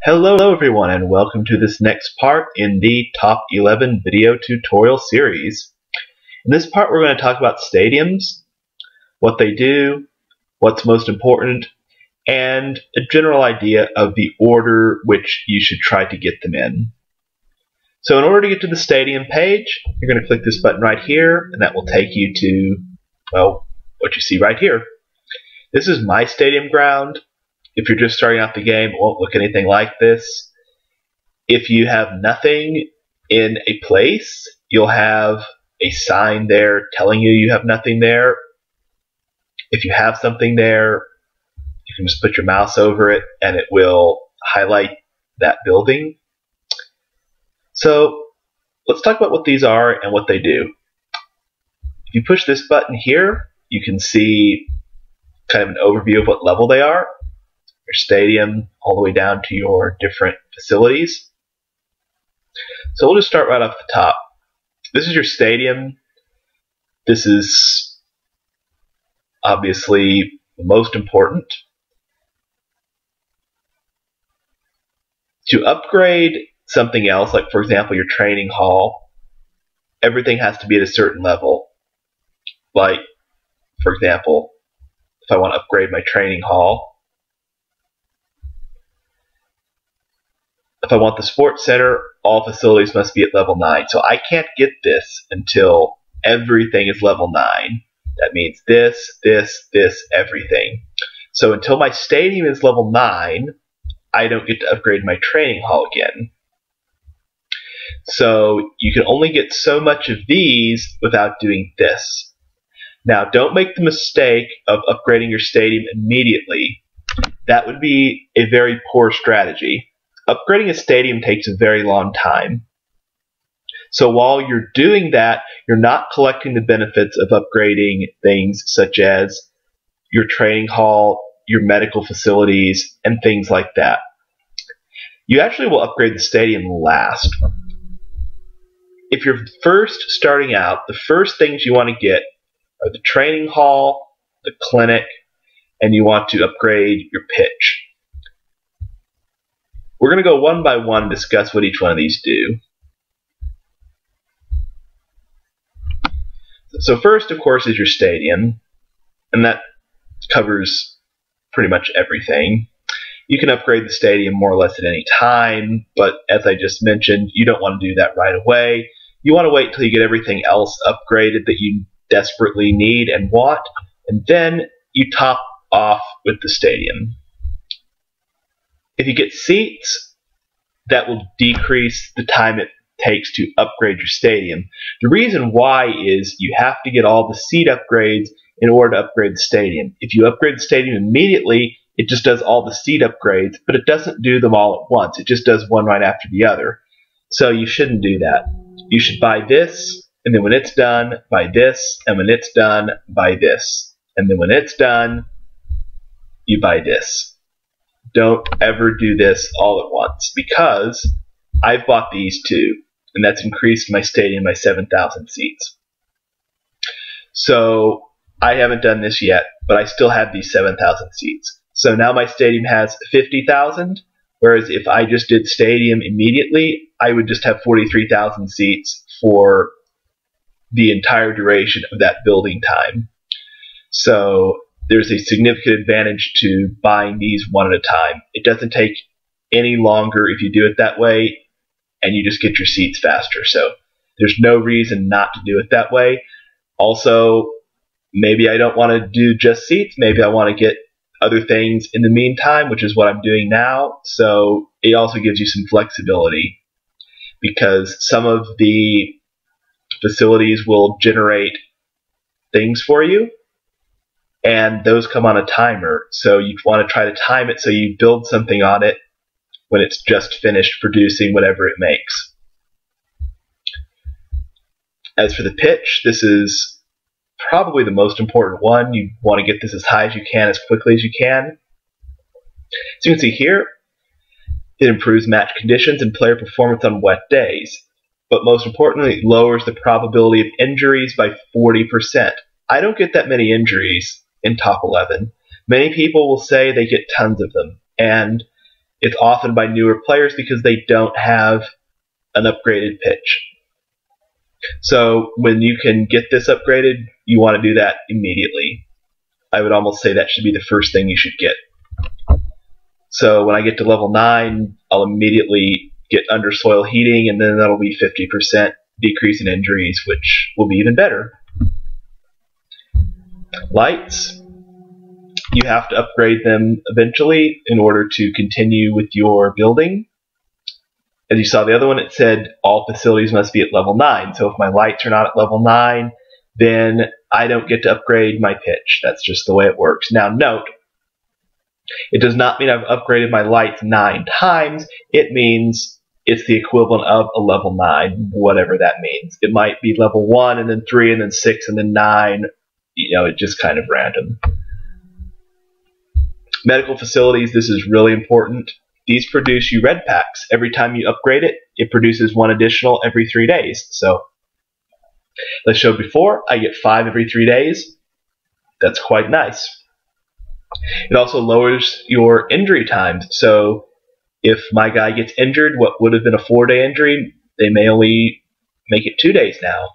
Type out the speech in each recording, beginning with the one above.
Hello everyone and welcome to this next part in the Top 11 video tutorial series. In this part we're going to talk about stadiums, what they do, what's most important, and a general idea of the order which you should try to get them in. So in order to get to the stadium page, you're going to click this button right here and that will take you to, well, what you see right here. This is my stadium ground. If you're just starting out the game, it won't look anything like this. If you have nothing in a place, you'll have a sign there telling you have nothing there. If you have something there, you can just put your mouse over it and it will highlight that building. So let's talk about what these are and what they do. If you push this button here, you can see kind of an overview of what level they are. Your stadium all the way down to your different facilities. So we'll just start right off the top. This is your stadium. This is obviously the most important. To upgrade something else, like for example your training hall, everything has to be at a certain level. Like, for example, if I want to upgrade my training hall, if I want the sports center, all facilities must be at level 9. So I can't get this until everything is level 9. That means this, everything. So until my stadium is level 9, I don't get to upgrade my training hall again. So you can only get so much of these without doing this. Now don't make the mistake of upgrading your stadium immediately. That would be a very poor strategy. Upgrading a stadium takes a very long time. So while you're doing that, you're not collecting the benefits of upgrading things such as your training hall, your medical facilities, and things like that. You actually will upgrade the stadium last. If you're first starting out, the first things you want to get are the training hall, the clinic, and you want to upgrade your pitch. We're going to go one by one and discuss what each one of these do. So first, of course, is your stadium, and that covers pretty much everything. You can upgrade the stadium more or less at any time, but as I just mentioned, you don't want to do that right away. You want to wait until you get everything else upgraded that you desperately need and want, and then you top off with the stadium. If you get seats, that will decrease the time it takes to upgrade your stadium. The reason why is you have to get all the seat upgrades in order to upgrade the stadium. If you upgrade the stadium immediately, it just does all the seat upgrades, but it doesn't do them all at once. It just does one right after the other. So you shouldn't do that. You should buy this, and then when it's done, buy this, and when it's done, buy this. And then when it's done, you buy this. Don't ever do this all at once, because I've bought these too, and that's increased my stadium by 7,000 seats. So I haven't done this yet, but I still have these 7,000 seats. So now my stadium has 50,000, whereas if I just did stadium immediately, I would just have 43,000 seats for the entire duration of that building time. So there's a significant advantage to buying these one at a time. It doesn't take any longer if you do it that way, and you just get your seats faster. So there's no reason not to do it that way. Also, maybe I don't want to do just seats. Maybe I want to get other things in the meantime, which is what I'm doing now. So it also gives you some flexibility, because some of the facilities will generate things for you, and those come on a timer, so you want to try to time it so you build something on it when it's just finished producing whatever it makes. As for the pitch, this is probably the most important one. You want to get this as high as you can, as quickly as you can. So you can see here, it improves match conditions and player performance on wet days, but most importantly, it lowers the probability of injuries by 40%. I don't get that many injuries in top 11. Many people will say they get tons of them, and It's often by newer players because they don't have an upgraded pitch. So when you can get this upgraded, you want to do that immediately. I would almost say that should be the first thing you should get. So when I get to level 9, I'll immediately get undersoil heating, and then that'll be 50% decrease in injuries, which will be even better. Lights, you have to upgrade them eventually in order to continue with your building. As you saw the other one, it said all facilities must be at level 9. So if my lights are not at level 9, then I don't get to upgrade my pitch. That's just the way it works. Now note, it does not mean I've upgraded my lights 9 times. It means it's the equivalent of a level 9, whatever that means. It might be level 1 and then 3 and then 6 and then 9. It's just kind of random. Medical facilities, this is really important. These produce you red packs. Every time you upgrade it, it produces 1 additional every 3 days. So, as showed before, I get 5 every 3 days. That's quite nice. It also lowers your injury times. So, if my guy gets injured, what would have been a 4-day injury, they may only make it 2 days now.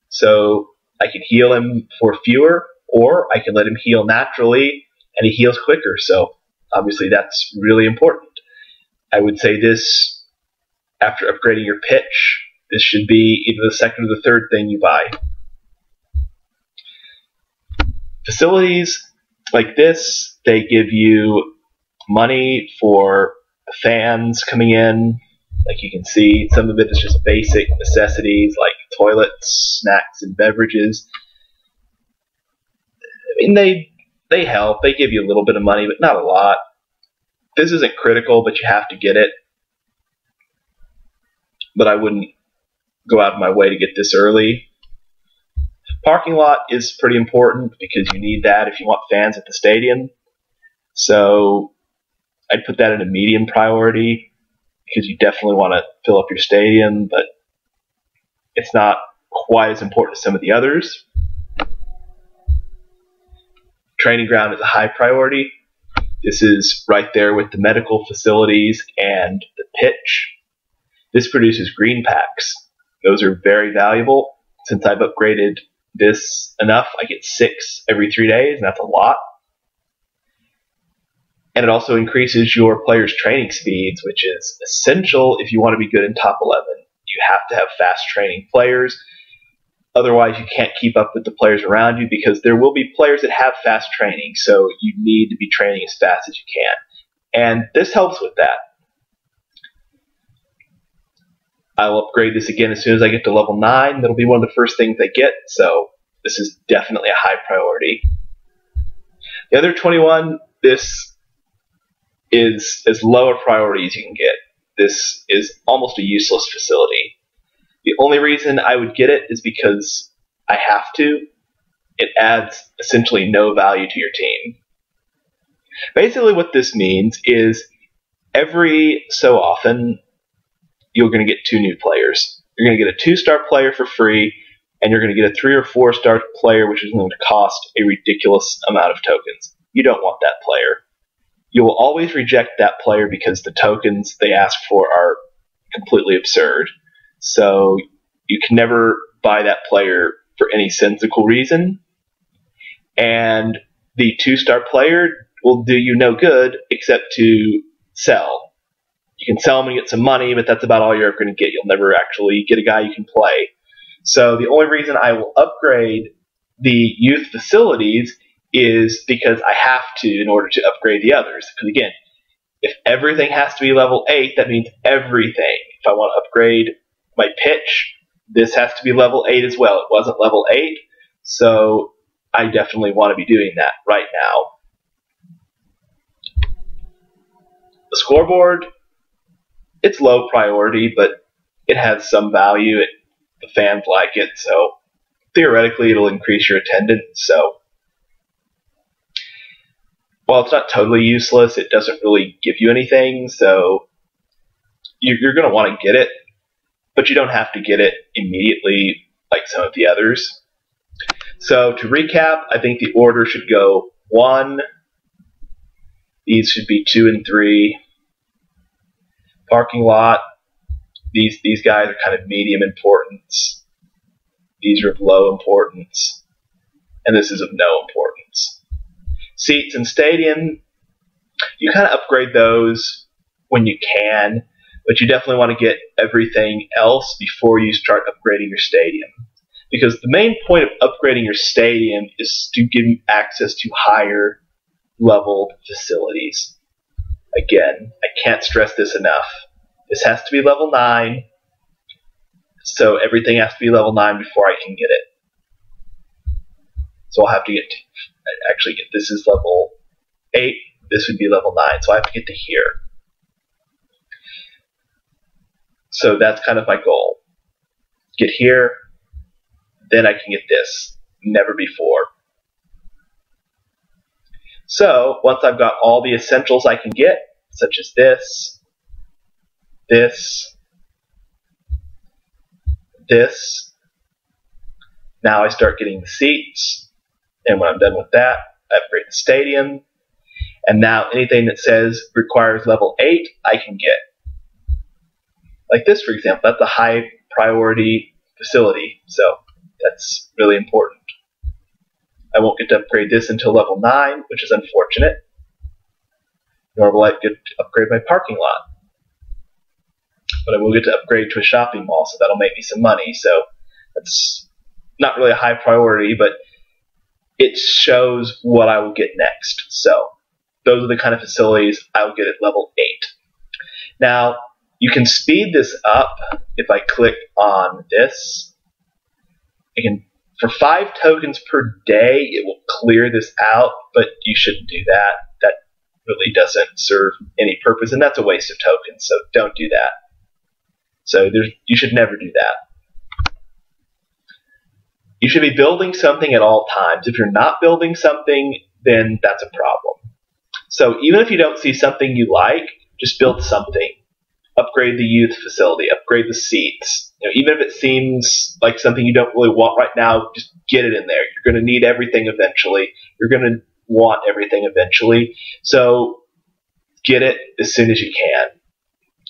So, I can heal him for fewer, or I can let him heal naturally, and he heals quicker. So, obviously, that's really important. I would say this, after upgrading your pitch, this should be either the second or the third thing you buy. Facilities like this, they give you money for fans coming in. Like you can see, some of it is just basic necessities like toilets, snacks, and beverages. I mean, they help. They give you a little bit of money, but not a lot. This isn't critical, but you have to get it. But I wouldn't go out of my way to get this early. Parking lot is pretty important because you need that if you want fans at the stadium. So I'd put that in a medium priority because you definitely want to fill up your stadium, but it's not quite as important as some of the others. Training ground is a high priority. This is right there with the medical facilities and the pitch. This produces green packs. Those are very valuable. Since I've upgraded this enough, I get 6 every 3 days, and that's a lot. And it also increases your players' training speeds, which is essential if you want to be good in top 11. You have to have fast training players. Otherwise, you can't keep up with the players around you because there will be players that have fast training, so you need to be training as fast as you can. And this helps with that. I'll upgrade this again as soon as I get to level 9. That'll be one of the first things I get, so this is definitely a high priority. The other 21, this is as low a priority as you can get. This is almost a useless facility. The only reason I would get it is because I have to. It adds essentially no value to your team. Basically what this means is every so often you're going to get 2 new players. You're going to get a 2-star player for free, and you're going to get a 3 or 4-star player, which is going to cost a ridiculous amount of tokens. You don't want that player. You will always reject that player because the tokens they ask for are completely absurd. So you can never buy that player for any sensible reason. And the 2-star player will do you no good except to sell. You can sell them and get some money, but that's about all you're ever going to get. You'll never actually get a guy you can play. So the only reason I will upgrade the youth facilities is because I have to in order to upgrade the others. Because again, if everything has to be level 8, that means everything. If I want to upgrade my pitch, this has to be level 8 as well. It wasn't level 8, so I definitely want to be doing that right now. The scoreboard, it's low priority, but it has some value. The fans like it, so theoretically it'll increase your attendance. So while it's not totally useless, it doesn't really give you anything, so you're going to want to get it, but you don't have to get it immediately like some of the others. So to recap, I think the order should go 1, these should be 2 and 3, Parking lot, these guys are kind of medium importance. These are of low importance. And this is of no importance. Seats and stadium, you kind of upgrade those when you can, but you definitely want to get everything else before you start upgrading your stadium. Because the main point of upgrading your stadium is to give you access to higher leveled facilities. Again, I can't stress this enough. This has to be level 9, so everything has to be level 9 before I can get it. So I'll have to get to, actually get, this is level 8, this would be level 9, so I have to get to here. So that's kind of my goal. Get here, then I can get this. Never before. So, once I've got all the essentials I can get, such as this, now I start getting the seats, and when I'm done with that, I upgrade the stadium, and now anything that says requires level 8, I can get. Like this, for example, that's a high priority facility, so that's really important. I won't get to upgrade this until level 9, which is unfortunate. Nor will I get to upgrade my parking lot. But I will get to upgrade to a shopping mall, so that'll make me some money. So that's not really a high priority, but it shows what I will get next. So those are the kind of facilities I will get at level 8. Now, you can speed this up if I click on this. I can, for 5 tokens per day, it will clear this out, but you shouldn't do that. That really doesn't serve any purpose, and that's a waste of tokens, so don't do that. So you should never do that. You should be building something at all times. If you're not building something, then that's a problem. So even if you don't see something you like, just build something. Upgrade the youth facility, upgrade the seats. Even if it seems like something you don't really want right now, just get it in there. You're going to need everything eventually. You're going to want everything eventually. So get it as soon as you can.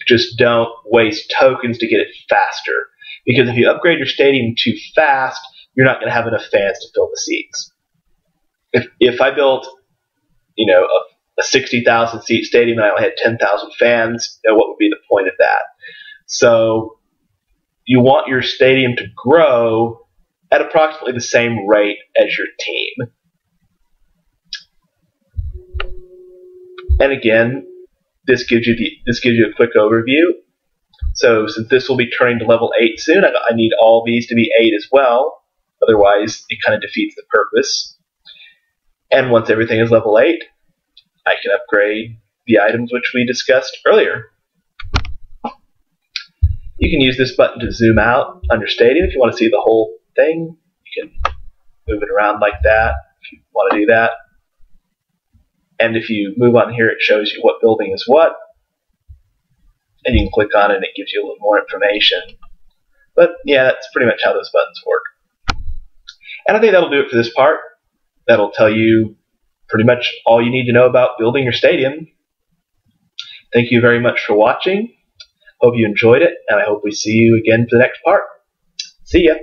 Just don't waste tokens to get it faster. Because if you upgrade your stadium too fast, you're not going to have enough fans to fill the seats. If I built, a 60,000 seat stadium and I only had 10,000 fans, what would be the point of that? So you want your stadium to grow at approximately the same rate as your team. And again, this gives you a quick overview. So since this will be turning to level 8 soon, I need all these to be 8 as well. Otherwise, it kind of defeats the purpose. And once everything is level 8, I can upgrade the items which we discussed earlier. You can use this button to zoom out on your stadium if you want to see the whole thing. You can move it around like that if you want to do that. And if you move on here, it shows you what building is what. And you can click on it and it gives you a little more information. But yeah, that's pretty much how those buttons work. And I think that'll do it for this part. That'll tell you pretty much all you need to know about building your stadium. Thank you very much for watching. Hope you enjoyed it, and I hope we see you again for the next part. See ya!